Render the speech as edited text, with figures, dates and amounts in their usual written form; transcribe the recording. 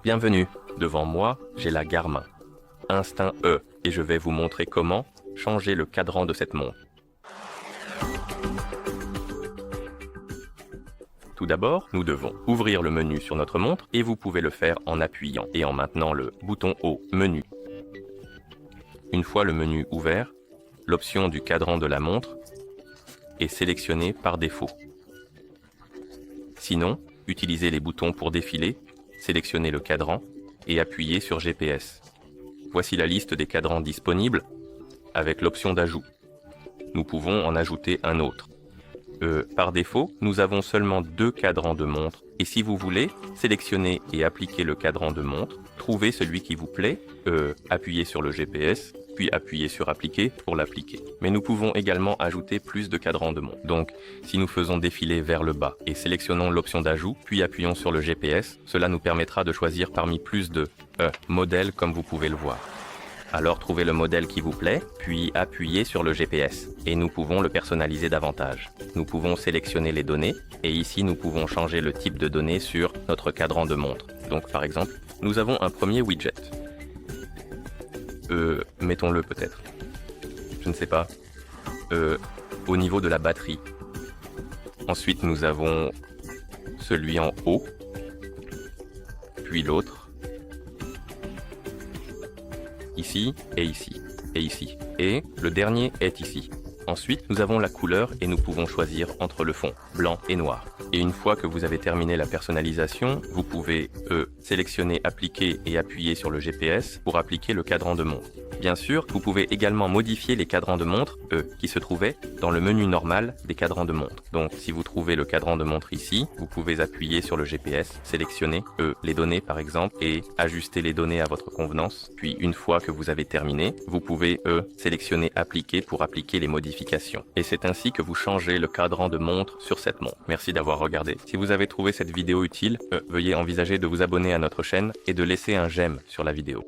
Bienvenue, devant moi, j'ai la Garmin Instinct E et je vais vous montrer comment changer le cadran de cette montre. Tout d'abord, nous devons ouvrir le menu sur notre montre et vous pouvez le faire en appuyant et en maintenant le bouton haut Menu. Une fois le menu ouvert, l'option du cadran de la montre est sélectionnée par défaut. Sinon, utilisez les boutons pour défiler, sélectionnez le cadran et appuyez sur GPS. Voici la liste des cadrans disponibles avec l'option d'ajout. Nous pouvons en ajouter un autre. Par défaut, nous avons seulement 2 cadrans de montre et si vous voulez, sélectionnez et appliquez le cadran de montre, trouvez celui qui vous plaît, appuyez sur le GPS, puis appuyez sur appliquer pour l'appliquer. Mais nous pouvons également ajouter plus de cadrans de montre. Donc, si nous faisons défiler vers le bas et sélectionnons l'option d'ajout, puis appuyons sur le GPS, cela nous permettra de choisir parmi plus de modèles comme vous pouvez le voir. Alors trouvez le modèle qui vous plaît, puis appuyez sur le GPS. Et nous pouvons le personnaliser davantage. Nous pouvons sélectionner les données, et ici nous pouvons changer le type de données sur notre cadran de montre. Donc par exemple, nous avons un premier widget. Mettons-le peut-être. Je ne sais pas. Au niveau de la batterie. Ensuite nous avons celui en haut, puis l'autre. Ici et ici, et ici. Et le dernier est ici. Ensuite, nous avons la couleur et nous pouvons choisir entre le fond, blanc et noir. Et une fois que vous avez terminé la personnalisation, vous pouvez sélectionner appliquer et appuyer sur le GPS pour appliquer le cadran de montre. Bien sûr, vous pouvez également modifier les cadrans de montre, qui se trouvaient dans le menu normal des cadrans de montre. Donc, si vous trouvez le cadran de montre ici, vous pouvez appuyer sur le GPS, sélectionner les données par exemple, et ajuster les données à votre convenance. Puis, une fois que vous avez terminé, vous pouvez sélectionner appliquer pour appliquer les modifications. Et c'est ainsi que vous changez le cadran de montre sur cette montre. Merci d'avoir regardé. Si vous avez trouvé cette vidéo utile, veuillez envisager de vous abonner à notre chaîne et de laisser un j'aime sur la vidéo.